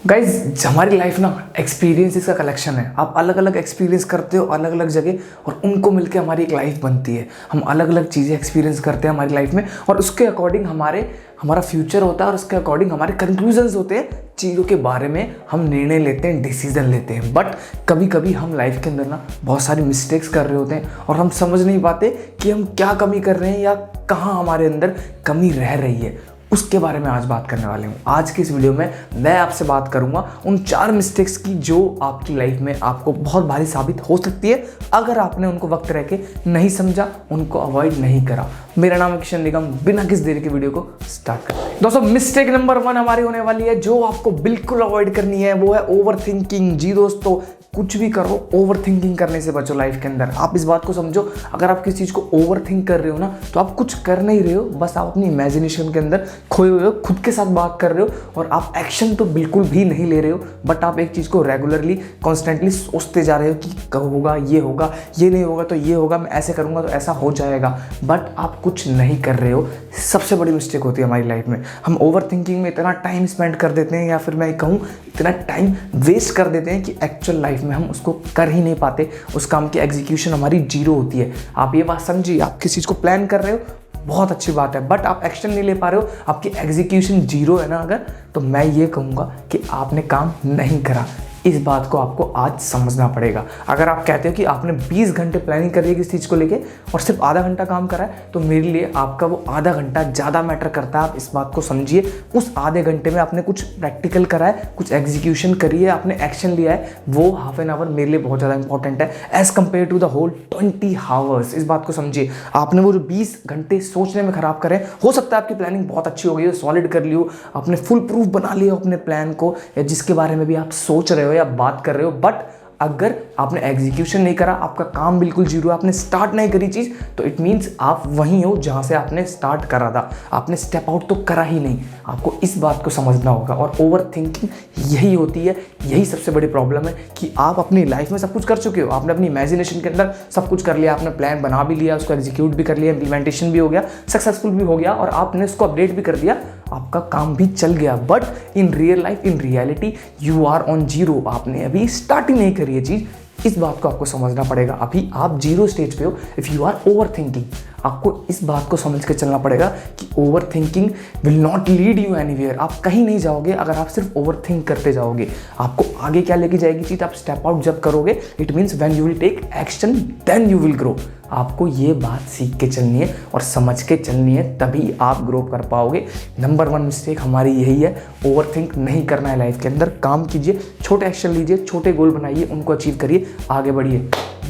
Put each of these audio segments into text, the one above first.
Guys हमारी life ना experiences का कलेक्शन है। आप अलग अलग एक्सपीरियंस करते हो अलग अलग जगह और उनको मिलके हमारी एक लाइफ बनती है। हम अलग अलग चीज़ें एक्सपीरियंस करते हैं हमारी लाइफ में और उसके अकॉर्डिंग हमारा फ्यूचर होता है और उसके अकॉर्डिंग हमारे कंक्लूजन्स होते हैं। चीज़ों के बारे में हम निर्णय लेते हैं, डिसीजन लेते हैं। बट कभी कभी हम लाइफ के अंदर ना बहुत सारी मिस्टेक्स कर रहे होते हैं और हम समझ नहीं पाते कि हम क्या कमी कर रहे हैं या कहाँ हमारे अंदर कमी रह रही है। उसके बारे में आज बात करने वाले हूँ। आज की इस वीडियो में मैं आपसे बात करूंगा उन 4 मिस्टेक्स की जो आपकी लाइफ में आपको बहुत भारी साबित हो सकती है अगर आपने उनको वक्त रह के नहीं समझा, उनको अवॉइड नहीं करा। मेरा नाम है किशन निगम। बिना किसी देरी के वीडियो को स्टार्ट करते हैं। दोस्तों, मिस्टेक नंबर 1 हमारी होने वाली है जो आपको बिल्कुल अवॉइड करनी है, वो है ओवर थिंकिंग। जी दोस्तों, कुछ भी करो ओवर थिंकिंग करने से बचो लाइफ के अंदर। आप इस बात को समझो, अगर आप किसी चीज़ को ओवर थिंक कर रहे हो ना तो आप कुछ कर नहीं रहे हो, बस आप अपनी इमेजिनेशन के अंदर खोए हुए हो, खुद के साथ बात कर रहे हो और आप एक्शन तो बिल्कुल भी नहीं ले रहे हो। बट आप एक चीज़ को रेगुलरली कॉन्स्टेंटली सोचते जा रहे हो कि कब होगा, ये नहीं होगा तो ये होगा, मैं ऐसे करूँगा तो ऐसा हो जाएगा। बट आप कुछ नहीं कर रहे हो। सबसे बड़ी मिस्टेक होती है हमारी लाइफ में। हम ओवर थिंकिंग में इतना टाइम स्पेंड कर देते हैं या फिर मैं कहूँ इतना टाइम वेस्ट कर देते हैं कि एक्चुअल लाइफ में हम उसको कर ही नहीं पाते। उस काम की एग्जीक्यूशन हमारी जीरो होती है। आप ये बात समझिए, आप किसी चीज़ को प्लान कर रहे हो, बहुत अच्छी बात है, बट आप एक्शन नहीं ले पा रहे हो, आपकी एग्जीक्यूशन जीरो है ना अगर, तो मैं ये कहूँगा कि आपने काम नहीं करा। इस बात को आपको आज समझना पड़ेगा। अगर आप कहते हो कि आपने 20 घंटे प्लानिंग करी है किसी चीज़ को लेके और सिर्फ आधा घंटा काम करा है, तो मेरे लिए आपका वो आधा घंटा ज़्यादा मैटर करता है। आप इस बात को समझिए। उस आधे घंटे में आपने कुछ प्रैक्टिकल करा है, कुछ एग्जीक्यूशन करी है, आपने एक्शन लिया है, वो हाफ एन आवर मेरे लिए बहुत ज़्यादा इंपॉर्टेंट है as compared to the whole 20 hours. इस बात को समझिए। आपने वो जो 20 घंटे सोचने में ख़राब करें, हो सकता है आपकी प्लानिंग बहुत अच्छी हो गई हो, सॉलिड कर ली हो, आपने फुल प्रूफ बना लिया हो अपने प्लान को या जिसके बारे में भी आप सोच रहे हो या बात कर रहे हो, बट अगर आपने एग्जीक्यूशन नहीं करा, आपका काम बिल्कुल जीरो, आपने स्टार्ट नहीं करी चीज़, तो इट मीन्स आप वहीं हो जहां से आपने स्टार्ट करा था। आपने स्टेप आउट तो करा ही नहीं। आपको इस बात को समझना होगा। और ओवर थिंकिंग यही होती है, यही सबसे बड़ी प्रॉब्लम है कि आप अपनी लाइफ में सब कुछ कर चुके हो, आपने अपनी इमेजिनेशन के अंदर सब कुछ कर लिया, आपने प्लान बना भी लिया, उसको एग्जीक्यूट भी कर लिया, इम्प्लीमेंटेशन भी हो गया, सक्सेसफुल भी हो गया और आपने उसको अपडेट भी कर दिया, आपका काम भी चल गया। But in real life, in reality you are on zero. आपने अभी स्टार्ट ही नहीं करी है चीज़। इस बात को आपको समझना पड़ेगा। अभी आप जीरो स्टेज पे हो if you are overthinking. आपको इस बात को समझ के चलना पड़ेगा कि overthinking will not lead you anywhere. आप कहीं नहीं जाओगे अगर आप सिर्फ ओवर थिंक करते जाओगे। आपको आगे क्या लेके जाएगी चीज़, आप स्टेप आउट जब करोगे, it means when you will take action then you will grow. आपको ये बात सीख के चलनी है और समझ के चलनी है, तभी आप ग्रो कर पाओगे। नंबर 1 मिस्टेक हमारी यही है, ओवर थिंक नहीं करना है लाइफ के अंदर। काम कीजिए, छोटे एक्शन लीजिए, छोटे गोल बनाइए, उनको अचीव करिए, आगे बढ़िए,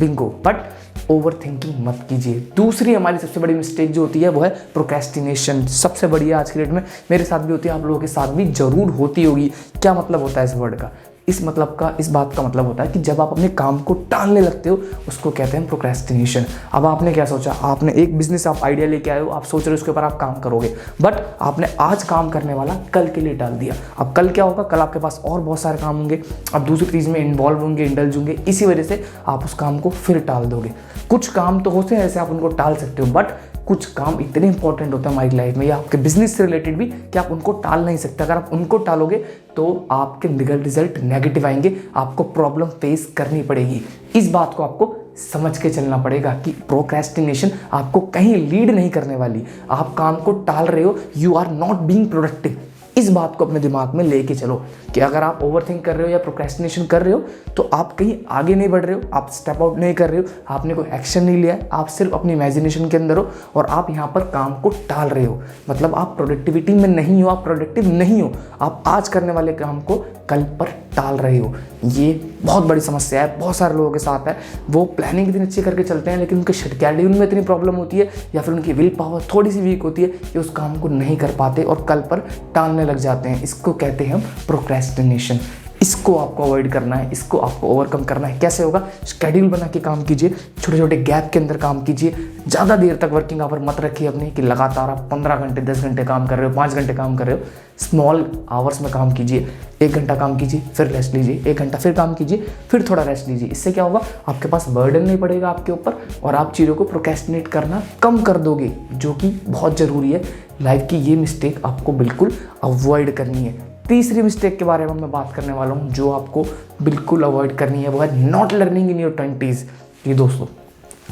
बिंगो। बट ओवर थिंकिंग मत कीजिए। दूसरी हमारी सबसे बड़ी मिस्टेक जो होती है वो है प्रोक्रेस्टिनेशन। सबसे बड़ी है आज की डेट में, मेरे साथ भी होती है, आप लोगों के साथ भी जरूर होती होगी। क्या मतलब होता है इस वर्ड का? इस बात का मतलब होता है कि जब आप अपने काम को टालने लगते हो, उसको कहते हैं प्रोक्रेस्टिनेशन। अब आपने क्या सोचा, आपने एक बिजनेस आप आइडिया लेके आए हो, आप सोच रहे हो उसके ऊपर आप काम करोगे, बट आपने आज काम करने वाला कल के लिए टाल दिया। अब कल क्या होगा, कल आपके पास और बहुत सारे काम होंगे, आप दूसरी चीज़ में इन्वॉल्व होंगे, इंडल्ज होंगे, इसी वजह से आप उस काम को फिर टाल दोगे। कुछ काम तो होते हैं ऐसे आप उनको टाल सकते हो, बट कुछ काम इतने इंपॉर्टेंट होते हैं हमारी लाइफ में या आपके बिजनेस से रिलेटेड भी कि आप उनको टाल नहीं सकते। अगर आप उनको टालोगे तो आपके रिजल्ट नेगेटिव आएंगे, आपको प्रॉब्लम फेस करनी पड़ेगी। इस बात को आपको समझ के चलना पड़ेगा कि प्रोक्रेस्टिनेशन आपको कहीं लीड नहीं करने वाली। आप काम को टाल रहे हो, you are not being productive. इस बात को अपने दिमाग में लेके चलो कि अगर आप ओवरथिंक कर रहे हो या प्रोक्रेस्टिनेशन कर रहे हो तो आप कहीं आगे नहीं बढ़ रहे हो, आप स्टेप आउट नहीं कर रहे हो, आपने कोई एक्शन नहीं लिया है, आप सिर्फ अपनी इमेजिनेशन के अंदर हो और आप यहाँ पर काम को टाल रहे हो। मतलब आप प्रोडक्टिविटी में नहीं हो, आप प्रोडक्टिव नहीं हो, आप आज करने वाले काम को कल पर टाल रहे हो। ये बहुत बड़ी समस्या है, बहुत सारे लोगों के साथ है। वो प्लानिंग इतनी अच्छी करके चलते हैं लेकिन उनके शेड्यूल में इतनी प्रॉब्लम होती है या फिर उनकी विल पावर थोड़ी सी वीक होती है कि उस काम को नहीं कर पाते और कल पर टालने लग जाते हैं। इसको कहते हैं हम प्रोक्रेस्टिनेशन। इसको आपको अवॉइड करना है, इसको आपको ओवरकम करना है। कैसे होगा? शेड्यूल बना के काम कीजिए, छोटे छोटे गैप के अंदर काम कीजिए। ज़्यादा देर तक वर्किंग आवर मत रखिए अपनी कि लगातार आप 15 घंटे 10 घंटे काम कर रहे हो, 5 घंटे काम कर रहे हो। स्मॉल आवर्स में काम कीजिए। 1 घंटा काम कीजिए, फिर रेस्ट लीजिए, 1 घंटा फिर काम कीजिए, फिर थोड़ा रेस्ट लीजिए। इससे क्या होगा, आपके पास बर्डन नहीं पड़ेगा आपके ऊपर और आप चीज़ों को प्रोक्रेस्टिनेट करना कम कर दोगे, जो कि बहुत ज़रूरी है। लाइफ की ये मिस्टेक आपको बिल्कुल अवॉइड करनी है। तीसरी मिस्टेक के बारे में मैं बात करने वाला हूँ जो आपको बिल्कुल अवॉइड करनी है, वो है not learning in your 20s। ये दोस्तों,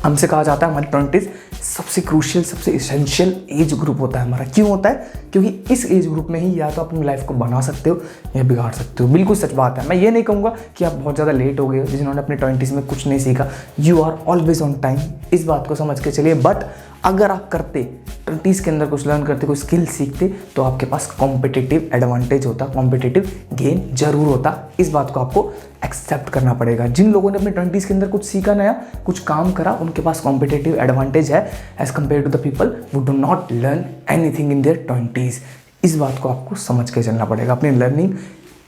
हमसे कहा जाता है हमारी 20s सबसे क्रूशियल, सबसे इसेंशियल एज ग्रुप होता है हमारा। क्यों होता है? क्योंकि इस एज ग्रुप में ही या तो अपनी लाइफ को बना सकते हो या बिगाड़ सकते हो। बिल्कुल सच बात है। मैं ये नहीं कहूँगा कि आप बहुत ज़्यादा लेट हो गए जिन्होंने अपने 20s में कुछ नहीं सीखा। You are always on time, इस बात को समझ के चलिए। बट अगर आप करते 20s के अंदर कुछ लर्न करते, कोई स्किल सीखते, तो आपके पास कॉम्पिटिटिव एडवांटेज होता, कॉम्पिटिटिव गेन जरूर होता। इस बात को आपको एक्सेप्ट करना पड़ेगा। जिन लोगों ने अपने 20s के अंदर कुछ सीखा नया, कुछ काम करा, उनके पास कॉम्पिटिटिव एडवांटेज है as compared to the people who do not learn anything in their 20s। इस बात को आपको समझ के चलना पड़ेगा, अपनी लर्निंग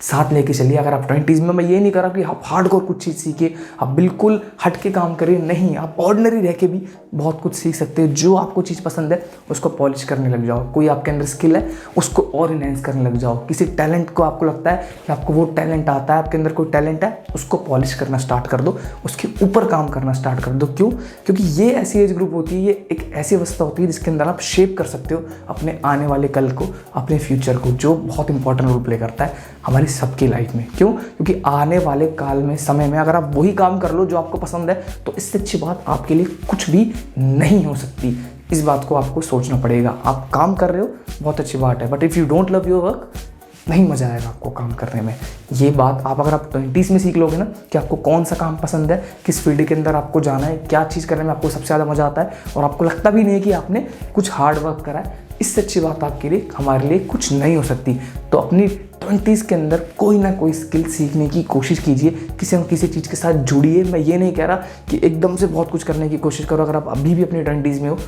साथ लेके चलिए। अगर आप 20s में, मैं ये नहीं कर रहा कि आप हार्डकोर कुछ चीज़ सीखिए, आप बिल्कुल हट के काम करिए, नहीं, आप ऑर्डिनरी रह के भी बहुत कुछ सीख सकते हैं। जो आपको चीज़ पसंद है उसको पॉलिश करने लग जाओ। कोई आपके अंदर स्किल है उसको और इनहेंस करने लग जाओ। किसी टैलेंट को आपको लगता है कि आपको वो टैलेंट आता है, आपके अंदर कोई टैलेंट है, उसको पॉलिश करना स्टार्ट कर दो, उसके ऊपर काम करना स्टार्ट कर दो। क्यों? क्योंकि ये ऐसी एज ग्रुप होती है, ये एक ऐसी अवस्था होती है जिसके अंदर आप शेप कर सकते हो अपने आने वाले कल को, अपने फ्यूचर को, जो बहुत इंपॉर्टेंट रोल प्ले करता है हमारी सबकी लाइफ में। क्यों? क्योंकि आने वाले काल में, समय में अगर आप वही काम कर लो जो आपको पसंद है, तो इससे अच्छी बात आपके लिए कुछ भी नहीं हो सकती। इस बात को आपको सोचना पड़ेगा। आप काम कर रहे हो, बहुत अच्छी बात है, but if you don't love your work, नहीं मज़ा आएगा आपको काम करने में। ये बात अगर आप 20s में सीख लोगे ना कि आपको कौन सा काम पसंद है, किस फील्ड के अंदर आपको जाना है, क्या चीज़ करने में आपको सबसे ज़्यादा मज़ा आता है, और आपको लगता भी नहीं है कि आपने कुछ हार्ड वर्क करा है, इससे अच्छी बात आपके लिए, हमारे लिए कुछ नहीं हो सकती। तो अपनी 20s के अंदर कोई ना कोई स्किल सीखने की कोशिश कीजिए, किसी न किसी चीज़ के साथ जुड़िए। मैं ये नहीं कह रहा कि एकदम से बहुत कुछ करने की कोशिश करो। अगर आप अभी भी अपनी 20s में हो,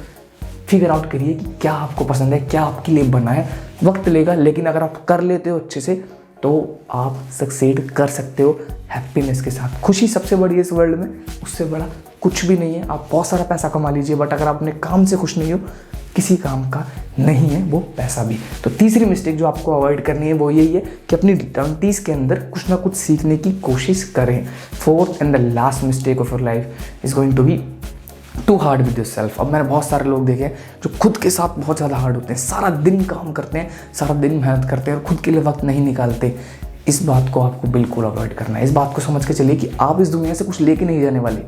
फिगर आउट करिए कि क्या आपको पसंद है, क्या आपके लिए बना है। वक्त लेगा, लेकिन अगर आप कर लेते हो अच्छे से तो आप सक्सेड कर सकते हो हैप्पीनेस के साथ। खुशी सबसे बड़ी है इस वर्ल्ड में, उससे बड़ा कुछ भी नहीं है। आप बहुत सारा पैसा कमा लीजिए, बट अगर आप अपने काम से खुश नहीं हो, किसी काम का नहीं है वो पैसा भी। तो तीसरी मिस्टेक जो आपको अवॉइड करनी है वो यही है कि अपनी 20s के अंदर कुछ ना कुछ सीखने की कोशिश करें। Fourth and the last mistake of your life is going to be too hard with yourself. अब मैंने बहुत सारे लोग देखे हैं जो खुद के साथ बहुत ज़्यादा हार्ड होते हैं, सारा दिन काम करते हैं, सारा दिन मेहनत करते हैं और खुद के लिए वक्त नहीं निकालते। इस बात को आपको बिल्कुल अवॉइड करना है। इस बात को समझ के चलिए कि आप इस दुनिया से कुछ लेके नहीं जाने वाले,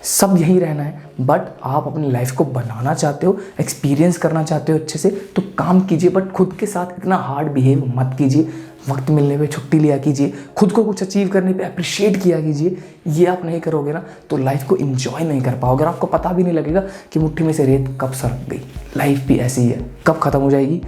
सब यहीं रहना है। बट आप अपनी लाइफ को बनाना चाहते हो, एक्सपीरियंस करना चाहते हो अच्छे से, तो काम कीजिए, बट खुद के साथ इतना हार्ड बिहेव मत कीजिए। वक्त मिलने पे छुट्टी लिया कीजिए, खुद को कुछ अचीव करने पे अप्रिशिएट किया कीजिए। ये आप नहीं करोगे ना तो लाइफ को एंजॉय नहीं कर पाओगे। आपको पता भी नहीं लगेगा कि मुट्ठी में से रेत कब सरक गई। लाइफ भी ऐसी ही है, कब ख़त्म हो जाएगी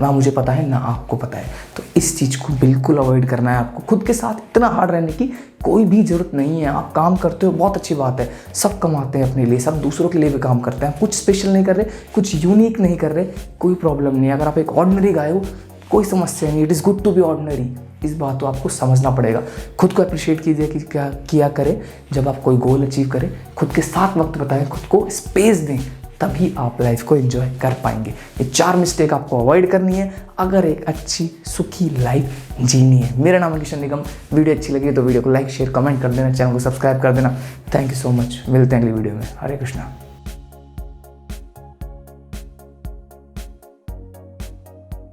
ना मुझे पता है ना आपको पता है। तो इस चीज़ को बिल्कुल अवॉइड करना है आपको। खुद के साथ इतना हार्ड रहने की कोई भी ज़रूरत नहीं है। आप काम करते हो, बहुत अच्छी बात है, सब कमाते हैं अपने लिए, सब दूसरों के लिए भी काम करते हैं। कुछ स्पेशल नहीं कर रहे, कुछ यूनिक नहीं कर रहे, कोई प्रॉब्लम नहीं है। अगर आप एक ऑर्डिनरी गाय हो, कोई समस्या नहीं। It is good to be ordinary. इस बात को आपको समझना पड़ेगा। खुद को अप्रिशिएट कीजिए कि क्या किया करें। जब आप कोई गोल अचीव करें, खुद के साथ वक्त बिताएं, खुद को स्पेस दें, तभी आप लाइफ को एंजॉय कर पाएंगे। ये 4 मिस्टेक आपको अवॉइड करनी है अगर एक अच्छी सुखी लाइफ जीनी है। मेरा नाम है किशन निगम। वीडियो अच्छी लगी तो वीडियो को लाइक शेयर कमेंट कर देना, चैनल को सब्सक्राइब कर देना। Thank you so much. मिलते हैं अगली वीडियो में। हरे कृष्णा।